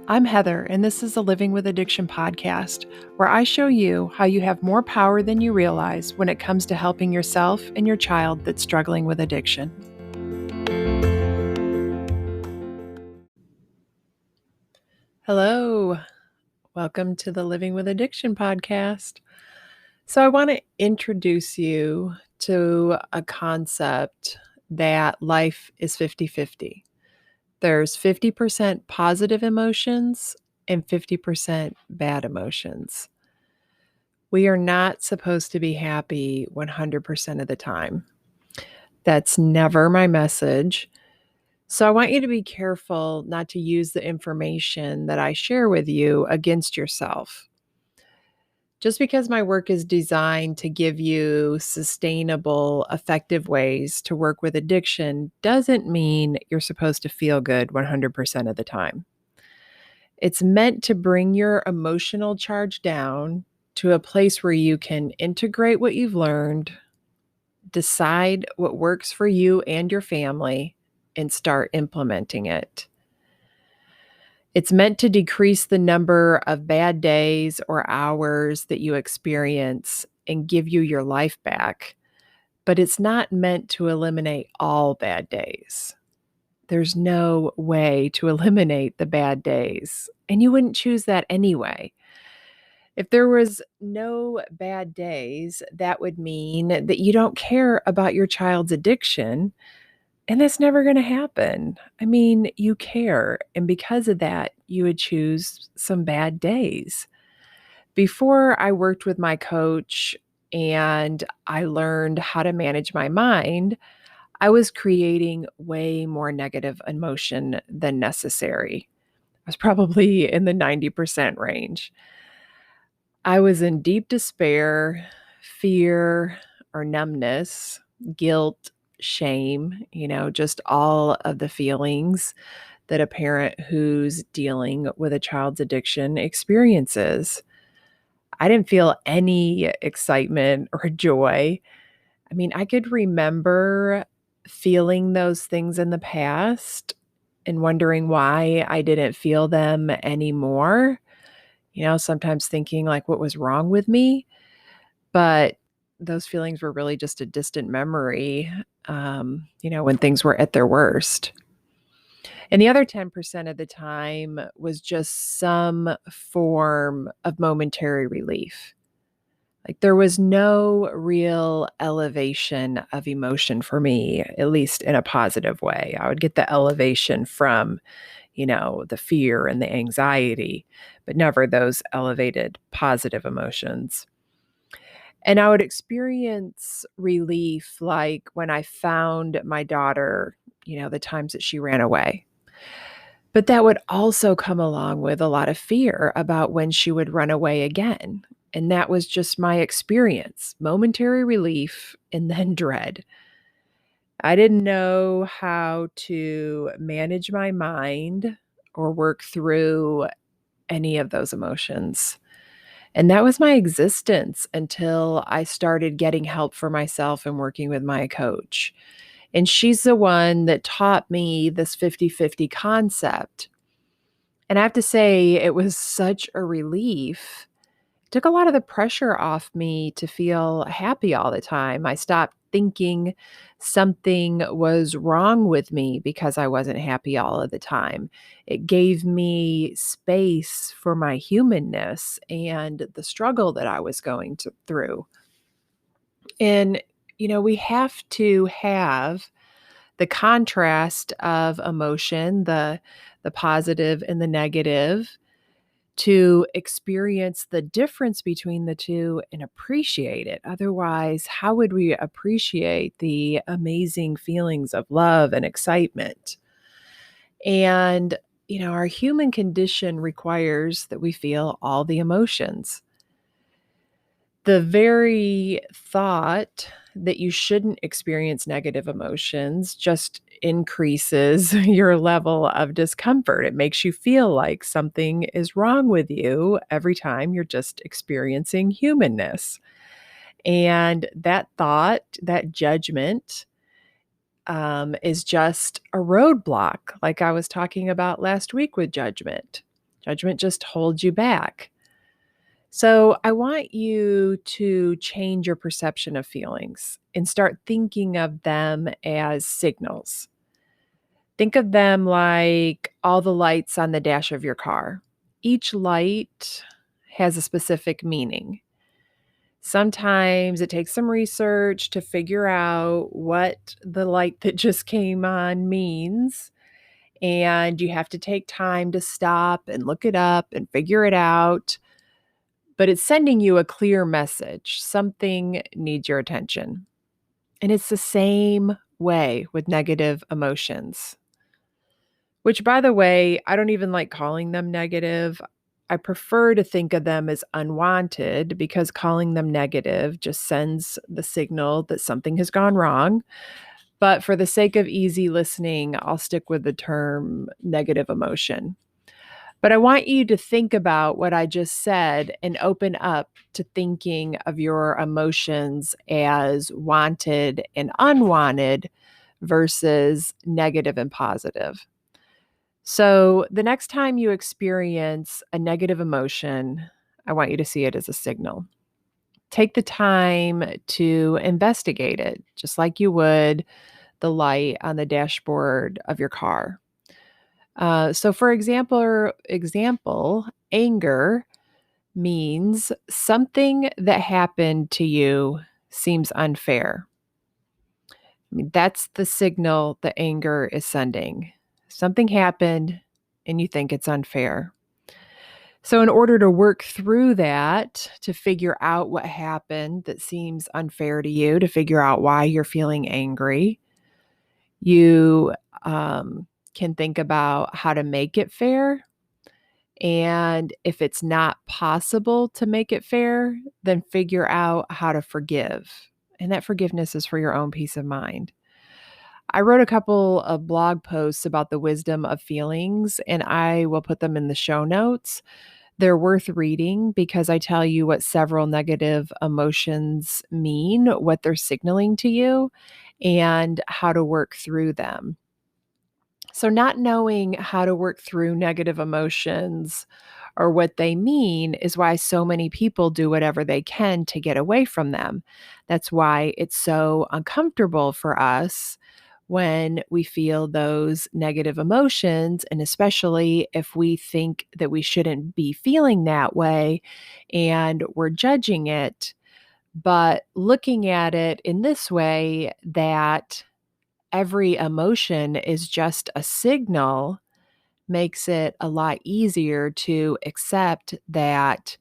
I'm Heather, and this is the Living with Addiction podcast, where I show you how you have more power than you realize when it comes to helping yourself and your child that's struggling with addiction. Hello, welcome to the Living with Addiction podcast. So, I want to introduce you to a concept that life is 50-50. There's 50% positive emotions and 50% bad emotions. We are not supposed to be happy 100% of the time. That's never my message. So I want you to be careful not to use the information that I share with you against yourself. Just because my work is designed to give you sustainable, effective ways to work with addiction doesn't mean you're supposed to feel good 100% of the time. It's meant to bring your emotional charge down to a place where you can integrate what you've learned, decide what works for you and your family, and start implementing it. It's meant to decrease the number of bad days or hours that you experience and give you your life back, but it's not meant to eliminate all bad days. There's no way to eliminate the bad days, and you wouldn't choose that anyway. If there was no bad days, that would mean that you don't care about your child's addiction, and that's never going to happen. I mean, you care, and because of that, you would choose some bad days. Before I worked with my coach and I learned how to manage my mind, I was creating way more negative emotion than necessary. I was probably in the 90% range. I was in deep despair, fear, or numbness, guilt, shame, just all of the feelings that a parent who's dealing with a child's addiction experiences. I didn't feel any excitement or joy. I mean, I could remember feeling those things in the past and wondering why I didn't feel them anymore. Sometimes thinking like, what was wrong with me? But those feelings were really just a distant memory, when things were at their worst. And the other 10% of the time was just some form of momentary relief. Like there was no real elevation of emotion for me, at least in a positive way. I would get the elevation from, the fear and the anxiety, but never those elevated positive emotions. And I would experience relief like when I found my daughter, the times that she ran away. But that would also come along with a lot of fear about when she would run away again. And that was just my experience, momentary relief and then dread. I didn't know how to manage my mind or work through any of those emotions. And that was my existence until I started getting help for myself and working with my coach. And she's the one that taught me this 50-50 concept. And I have to say, it was such a relief. It took a lot of the pressure off me to feel happy all the time. I stopped thinking something was wrong with me because I wasn't happy all of the time. It gave me space for my humanness and the struggle that I was going through. And, we have to have the contrast of emotion, the positive and the negative, to experience the difference between the two and appreciate it. Otherwise, how would we appreciate the amazing feelings of love and excitement? And, our human condition requires that we feel all the emotions. The very thought that you shouldn't experience negative emotions just increases your level of discomfort. It makes you feel like something is wrong with you every time you're just experiencing humanness. And that thought, that judgment, is just a roadblock, like I was talking about last week with judgment. Judgment just holds you back. So I want you to change your perception of feelings and start thinking of them as signals. Think of them like all the lights on the dash of your car. Each light has a specific meaning. Sometimes it takes some research to figure out what the light that just came on means. And you have to take time to stop and look it up and figure it out. But it's sending you a clear message. Something needs your attention. And it's the same way with negative emotions, which, by the way, I don't even like calling them negative. I prefer to think of them as unwanted because calling them negative just sends the signal that something has gone wrong. But for the sake of easy listening, I'll stick with the term negative emotion. But I want you to think about what I just said and open up to thinking of your emotions as wanted and unwanted versus negative and positive. So the next time you experience a negative emotion, I want you to see it as a signal. Take the time to investigate it, just like you would the light on the dashboard of your car. So for example, anger means something that happened to you seems unfair. I mean, that's the signal that anger is sending. Something happened and you think it's unfair. So, in order to work through that, to figure out what happened that seems unfair to you, to figure out why you're feeling angry, you can think about how to make it fair. And if it's not possible to make it fair, then figure out how to forgive. And that forgiveness is for your own peace of mind. I wrote a couple of blog posts about the wisdom of feelings, and I will put them in the show notes. They're worth reading because I tell you what several negative emotions mean, what they're signaling to you, and how to work through them. So, not knowing how to work through negative emotions or what they mean is why so many people do whatever they can to get away from them. That's why it's so uncomfortable for us when we feel those negative emotions, and especially if we think that we shouldn't be feeling that way and we're judging it. But looking at it in this way, that every emotion is just a signal, makes it a lot easier to accept that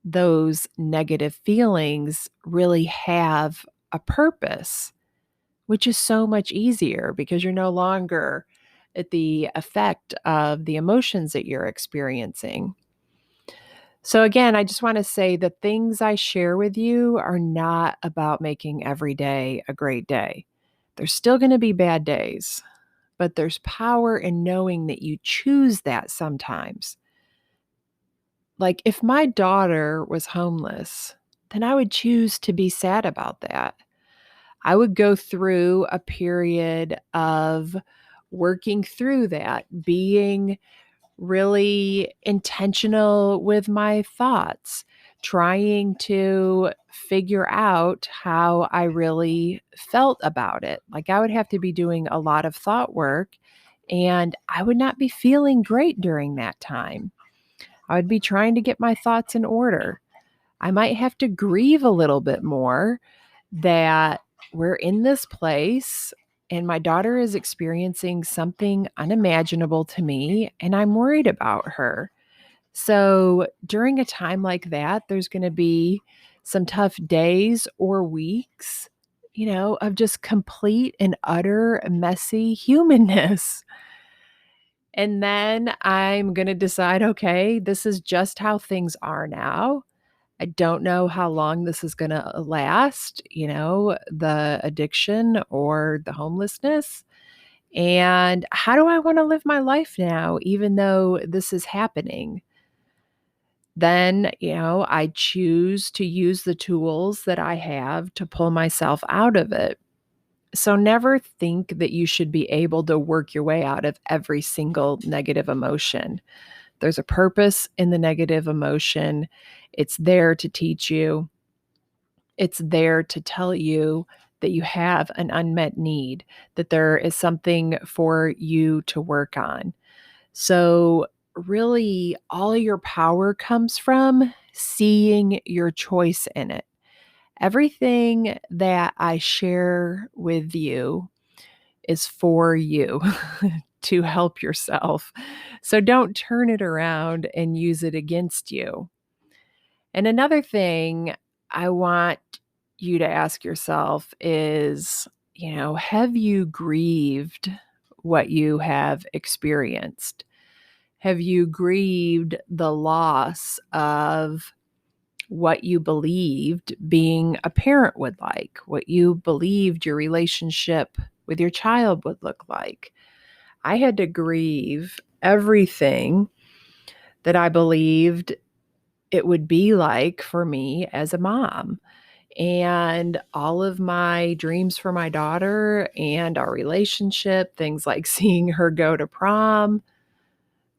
those negative feelings really have a purpose, which is so much easier because you're no longer at the effect of the emotions that you're experiencing. So, again, I just want to say the things I share with you are not about making every day a great day. There's still going to be bad days, but there's power in knowing that you choose that sometimes. Like if my daughter was homeless, then I would choose to be sad about that. I would go through a period of working through that, being really intentional with my thoughts, trying to figure out how I really felt about it. Like I would have to be doing a lot of thought work, and I would not be feeling great during that time. I would be trying to get my thoughts in order. I might have to grieve a little bit more that we're in this place and my daughter is experiencing something unimaginable to me, and I'm worried about her. So during a time like that, there's going to be some tough days or weeks, of just complete and utter messy humanness. And then I'm going to decide, okay, this is just how things are now. I don't know how long this is going to last, the addiction or the homelessness. And how do I want to live my life now, even though this is happening? Then, I choose to use the tools that I have to pull myself out of it. So never think that you should be able to work your way out of every single negative emotion. There's a purpose in the negative emotion. It's there to teach you. It's there to tell you that you have an unmet need, that there is something for you to work on. So, really, all your power comes from seeing your choice in it. Everything that I share with you is for you to help yourself. So, don't turn it around and use it against you. And another thing I want you to ask yourself is, have you grieved what you have experienced? Have you grieved the loss of what you believed being a parent would like, what you believed your relationship with your child would look like? I had to grieve everything that I believed it would be like for me as a mom. And all of my dreams for my daughter and our relationship, things like seeing her go to prom,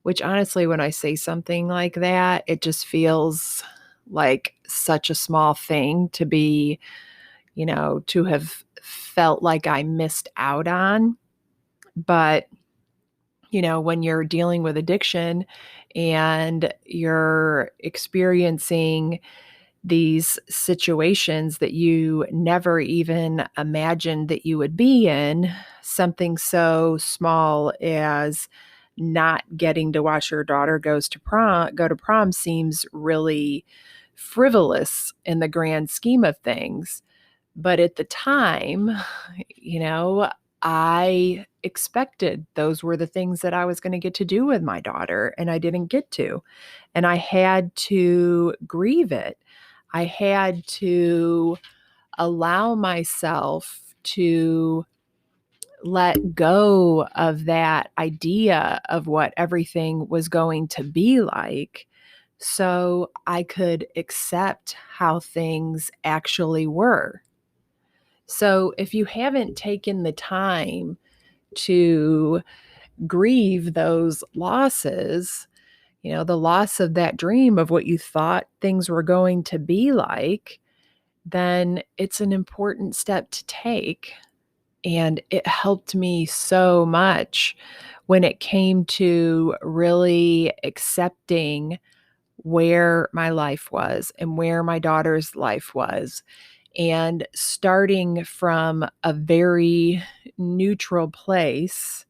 which honestly, when I say something like that, it just feels like such a small thing to be, to have felt like I missed out on. But, when you're dealing with addiction and you're experiencing these situations that you never even imagined that you would be in, something so small as not getting to watch your daughter go to prom seems really frivolous in the grand scheme of things. But at the time, you know, I expected those were the things that I was going to get to do with my daughter, and I didn't get to. And I had to grieve it. I had to allow myself to let go of that idea of what everything was going to be like so I could accept how things actually were. So if you haven't taken the time to grieve those losses, the loss of that dream of what you thought things were going to be like, then it's an important step to take. And it helped me so much when it came to really accepting where my life was and where my daughter's life was, and starting from a very neutral place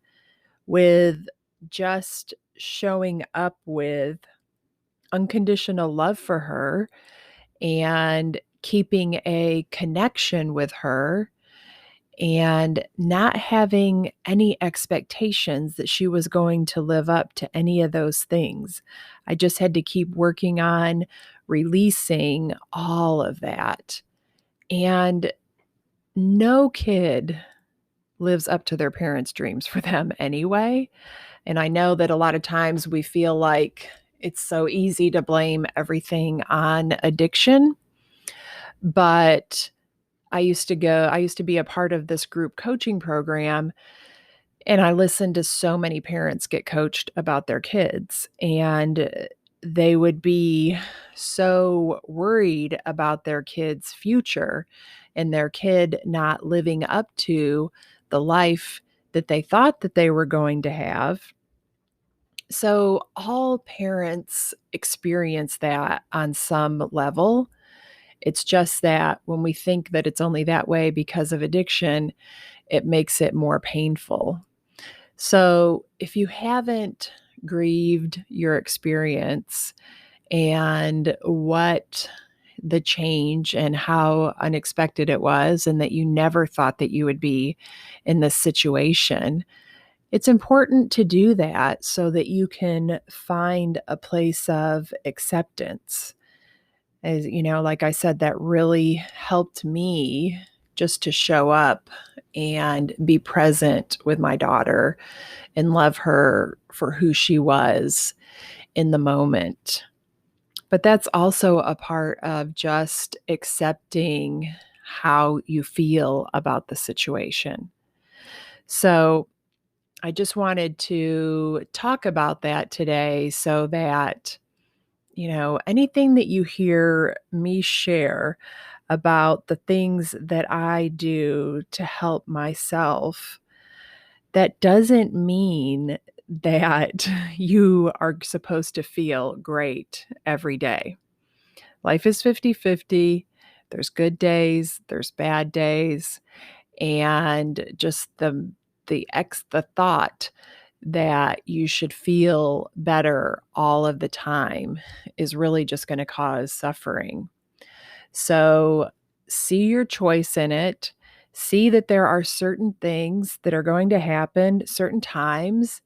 with just showing up with unconditional love for her and keeping a connection with her and not having any expectations that she was going to live up to any of those things. I just had to keep working on releasing all of that. And no kid lives up to their parents' dreams for them anyway. And I know that a lot of times we feel like it's so easy to blame everything on addiction, but I used to be a part of this group coaching program, and I listened to so many parents get coached about their kids, and they would be so worried about their kid's future and their kid not living up to the life that they thought that they were going to have. So all parents experience that on some level. It's just that when we think that it's only that way because of addiction, it makes it more painful. So if you haven't grieved your experience and what the change and how unexpected it was, and that you never thought that you would be in this situation, it's important to do that so that you can find a place of acceptance. As you know, like I said, that really helped me just to show up and be present with my daughter and love her for who she was in the moment. But that's also a part of just accepting how you feel about the situation. So I just wanted to talk about that today so that, anything that you hear me share about the things that I do to help myself, that doesn't mean that you are supposed to feel great every day. Life is 50-50. There's good days, there's bad days, and just the thought that you should feel better all of the time is really just going to cause suffering. So see your choice in it. See that there are certain things that are going to happen, certain times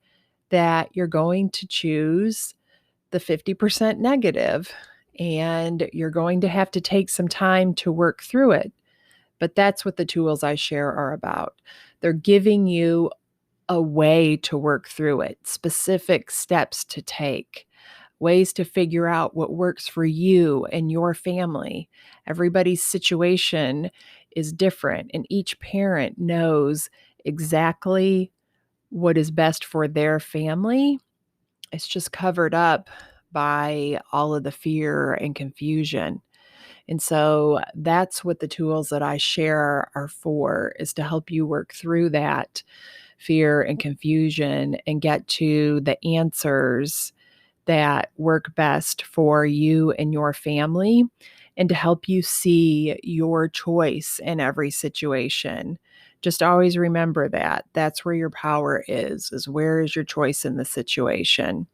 that you're going to choose the 50% negative, and you're going to have to take some time to work through it. But that's what the tools I share are about. They're giving you a way to work through it, specific steps to take, ways to figure out what works for you and your family. Everybody's situation is different, and each parent knows exactly what is best for their family. It's just covered up by all of the fear and confusion. And so that's what the tools that I share are for, is to help you work through that fear and confusion and get to the answers that work best for you and your family, and to help you see your choice in every situation. Just always remember that. That's where your power is where is your choice in the situation.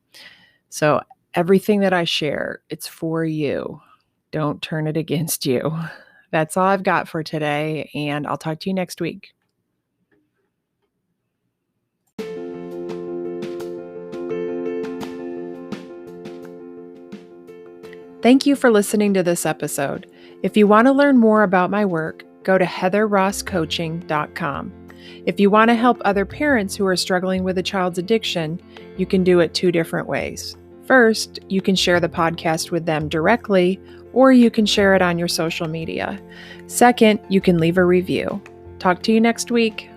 So everything that I share, it's for you. Don't turn it against you. That's all I've got for today, and I'll talk to you next week. Thank you for listening to this episode. If you want to learn more about my work, go to heatherrosscoaching.com. If you want to help other parents who are struggling with a child's addiction, you can do it two different ways. First, you can share the podcast with them directly, or you can share it on your social media. Second, you can leave a review. Talk to you next week.